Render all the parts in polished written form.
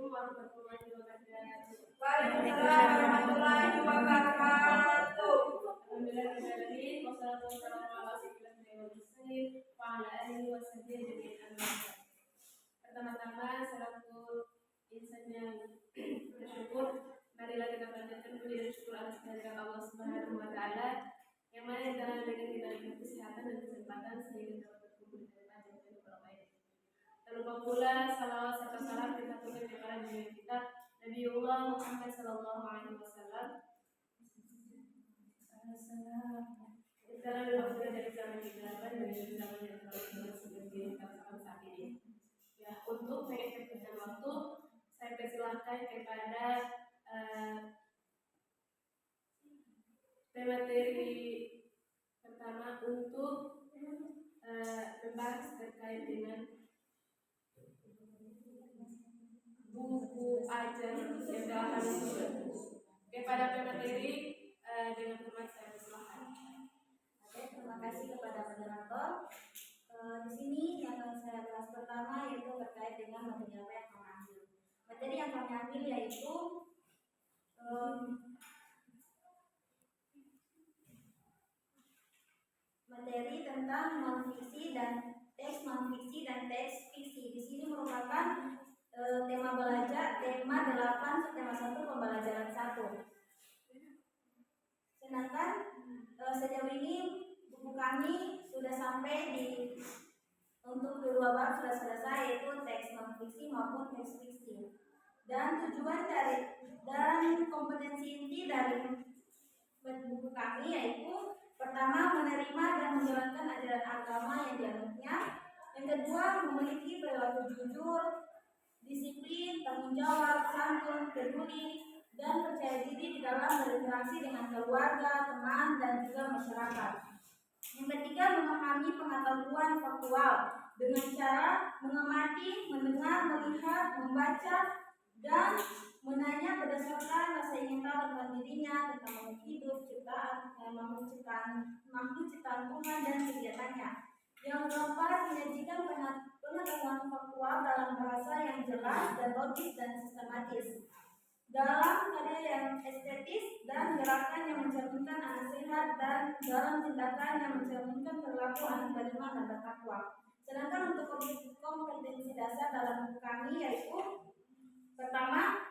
warahmatullahi wabarakatuh. Waalaikumsalam warahmatullahi wabarakatuh. Alhamdulillahirrahmanirrahim. Wassalatu wassalamu ala asyrofil mursalin wa ala alihi washabbihi ajmain. Pertama-tama selaku insan yang bersyukur, marilah kita panjatkan puji dan syukur atas kehadirat Allah Subhanahu wa taala yang mana telah memberikan kita kesehatan dan kesempatan sehingga dapat berkumpul di hadapan Yang Maha Baik. Tak lupa pula salawat serta salam kita tujukan kepada Nabi kita Nabiullah Muhammad sallallahu alaihi wasallam. Sekarang waktu dari zaman kegelapan menuju zaman yang terang seperti yang kita rasakan saat ini. Ya, untuk mengefektifkan waktu, saya persilahkan kepada materi pertama untuk membahas terkait dengan buku ajar yang telah kami susun. Kepada pemateri dengan hormat saya persilahkan. Oke, terima kasih kepada moderator. Di sini yang akan saya bahas pertama yaitu terkait dengan materi apa yang kami ambil. Materi yang kami ambil yaitu materi tentang non-fiksi dan teks non-fiksi dan teks fiksi. Di sini merupakan tema belajar, tema 8, subtema 1, pembelajaran 1. Sedangkan sejauh ini buku kami sudah sampai di untuk kedua bab sudah selesai, yaitu teks non-fiksi maupun teks fiksi. Dan tujuan dan kompetensi inti dari buku kami yaitu pertama, menerima dan menjalankan ajaran agama yang dianutnya. Yang kedua, memiliki perilaku jujur, disiplin, tanggung jawab, santun, peduli, dan percaya diri di dalam berinteraksi dengan keluarga, teman, dan juga masyarakat. Yang ketiga, memahami pengetahuan faktual dengan cara mengamati, mendengar, melihat, membaca, dan menanya berdasarkan rasa ingin tahu tentang dirinya, tentang makhluk hidup, makhluk ciptaan Tuhan dan kegiatannya. Yang keempat, menyajikan pengetahuan faktual dalam bahasa yang jelas dan logis dan sistematis, dalam karya yang estetis dan gerakan yang mencerminkan anak sehat, dan dalam tindakan yang mencerminkan perilaku anak beriman dan bertakwa. Sedangkan untuk kompetensi dasar dalam buku kami yaitu pertama,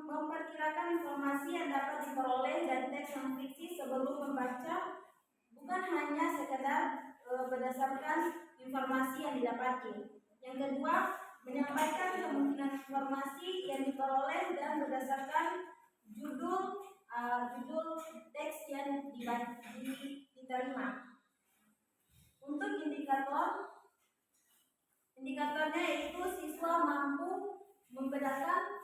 memperkirakan informasi yang dapat diperoleh dari teks non-fiksi sebelum membaca, bukan hanya sekedar berdasarkan informasi yang didapati. Yang kedua, menyampaikan kemungkinan informasi yang diperoleh dan berdasarkan judul teks yang diterima. Untuk indikatornya yaitu siswa mampu membedakan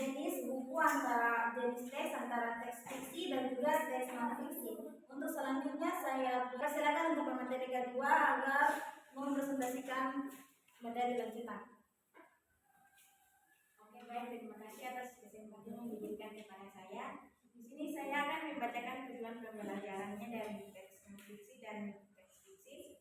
jenis buku antara jenis teks antara teks fiksi dan juga teks non fiksi. Untuk selanjutnya saya persilakan untuk pemateri kedua agar mempresentasikan materi lanjutan. Oke, baik, terima kasih atas kesempatan yang diberikan kepada saya. Di sini saya akan membacakan tujuan pembelajarannya dari teks non fiksi dan teks fiksi.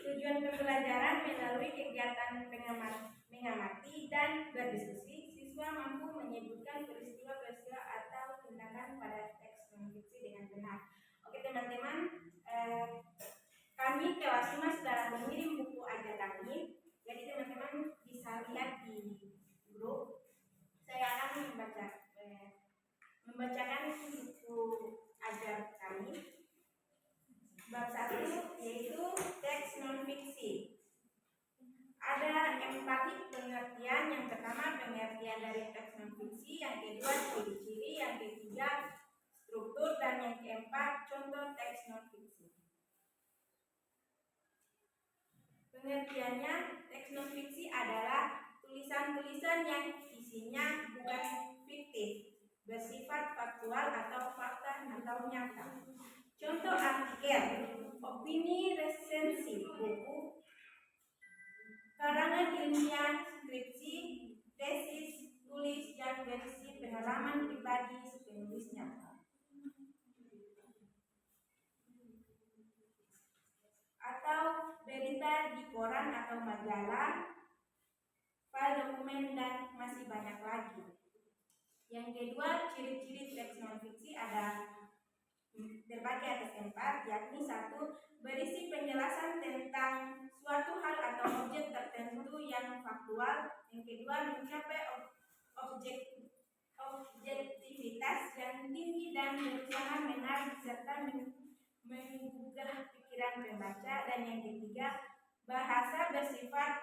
Tujuan pembelajaran melalui kegiatan mengamati dan berdiskusi, siswa mampu menyebutkan peristiwa-peristiwa atau tindakan pada teks non-fiksi dengan benar. Oke teman-teman, kami kelas 5 sedang mengirim buku ajar kami. Jadi teman-teman bisa lihat di grup. Saya akan membacakan buku ajar kami. Bab 1 yaitu teks non-fiksi. Ada 4 pengertian. Yang pertama pengertian dari teks non-fiksi, yang kedua ciri-ciri, yang ketiga struktur, dan yang keempat contoh teks non-fiksi. Pengertiannya, teks non-fiksi adalah tulisan-tulisan yang isinya bukan fiktif, bersifat faktual atau fakta atau nyata. Contoh artikel, opini, resensi buku, karangan ilmiah, skripsi, tesis, tulis, dan versi pengalaman pribadi penulisnya. Atau berita di koran atau majalah, file dokumen, dan masih banyak lagi. Yang kedua, ciri-ciri teks non-fiksi ada terbagi atas 4, yakni 1. Berisi penjelasan tentang suatu hal atau objek tertentu yang faktual. Yang kedua, mencapai objektivitas yang tinggi dan berusaha menarik serta menggugah pikiran pembaca. Dan yang ketiga, bahasa bersifat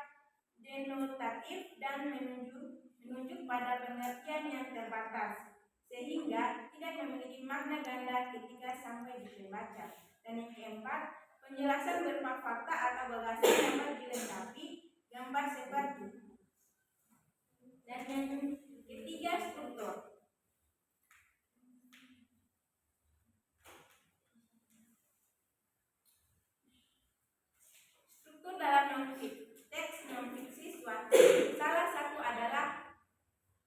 denotatif dan menunjuk pada pengertian yang terbatas, sehingga tidak memiliki makna ganda ketika sampai di pembaca. Dan yang keempat, penjelasan berupa fakta atau gagasan dapat dilengkapi gambar seperti. Dan yang ketiga, struktur. Struktur dalam teks non-fiksi suatu. Salah satu adalah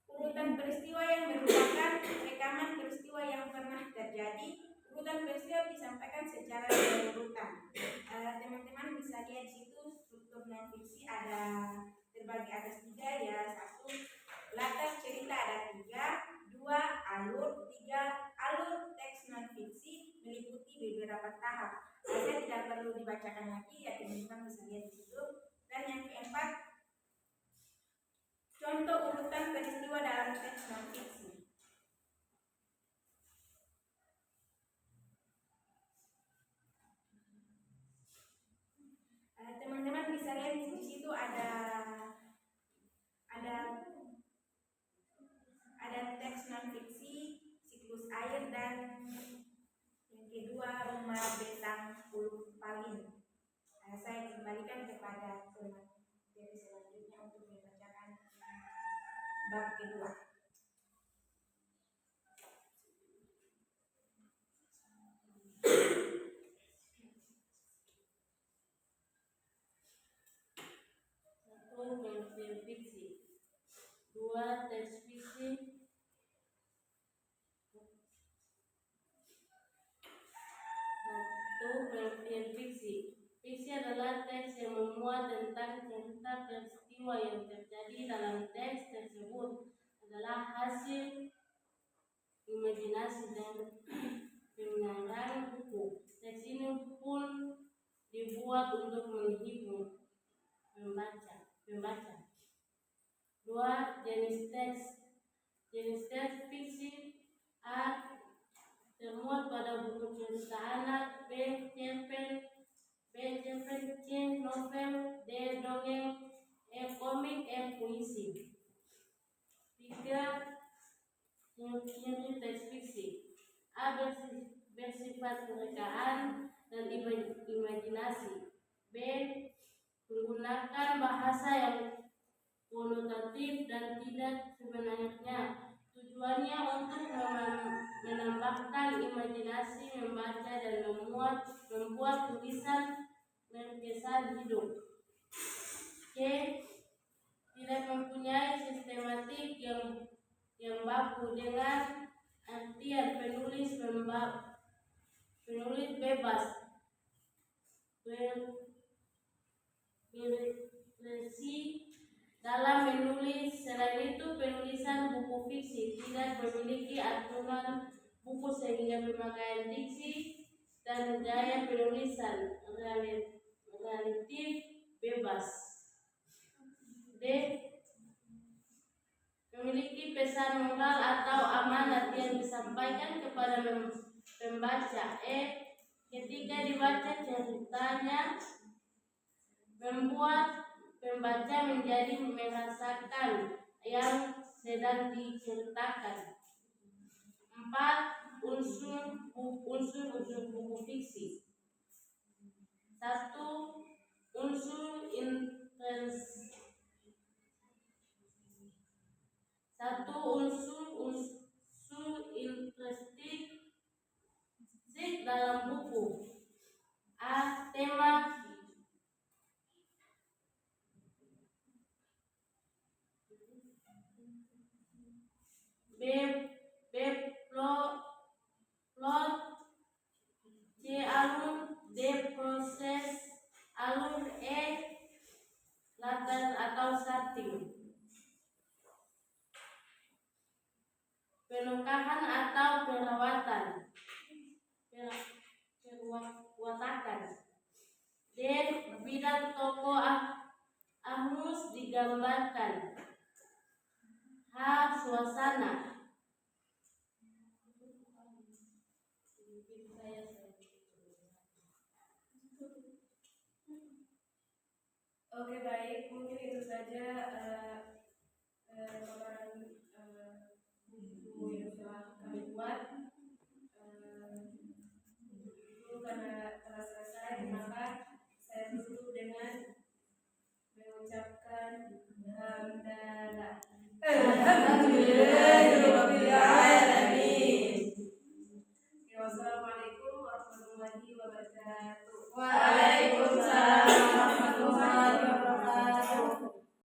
urutan peristiwa yang merupakan rekaman peristiwa yang pernah terjadi. Urutan peristiwa disampaikan secara berurutan. Teman-teman bisa lihat di situ struktur non-fiksi ada terbagi atas 3 ya. 1. Latar cerita ada 3. 2. Alur. 3. Alur teks non-fiksi meliputi beberapa tahap. Saya tidak perlu dibacakan lagi ya, teman-teman bisa lihat di situ. Dan yang keempat, contoh urutan peristiwa dalam teks non-fiksi. Teman-teman bisa lihat di situ ada teks non-fiksi, siklus air, dan yang kedua rumah bentang puluh palin. Saya kembalikan kepada teman dari selanjutnya untuk membacakan bab kedua. Pengertian fiksi. 2. Teks fiksi. 1. Pengertian fiksi. Fiksi adalah teks yang memuat tentang cerita peristiwa yang terjadi dalam teks tersebut, adalah hasil imajinasi dan pengarang buku. Teks ini pun dibuat untuk menghibur pembaca. 2. Jenis teks. Jenis teks fiksi: A. Termuat pada buku cerita anak. B. Cerpen. C. Novel. D. Dongeng. E. Komik. F. Puisi. 3. Ciri teks fiksi: A. Bersifat kerekaan dan imajinasi. B. Menggunakan bahasa yang konotatif dan tidak sebenarnya. Tujuannya untuk menambahkan imajinasi membaca dan membuat tulisan terkesan hidup. C. Tidak mempunyai sistematik yang baku, dengan artian penulis bebas berekspresi dalam menulis. Selain itu, penulisan buku fiksi tidak memiliki aturan buku sehingga pemakaian diksi dan gaya penulisan relatif bebas. D. Memiliki pesan moral atau amanat yang disampaikan kepada pembaca. E. Ketika dibaca ceritanya membuat pembaca menjadi merasakan yang sedang diceritakan. 4. Unsur buku fiksi. 1. Unsur intrinsik dalam buku. A. Tema. B. Plot. C. Alur. D. Proses alur. E. pernikahan atau perawatan. Perwatakan. D. Bidang tokoh Ahnus digambarkan. H. Suasana. Oke, baik, mungkin itu saja paparan buku yang telah kami buat. Itu karena telah selesai, maka saya tutup dengan mengucapkan hamdalah. Alhamdulillah.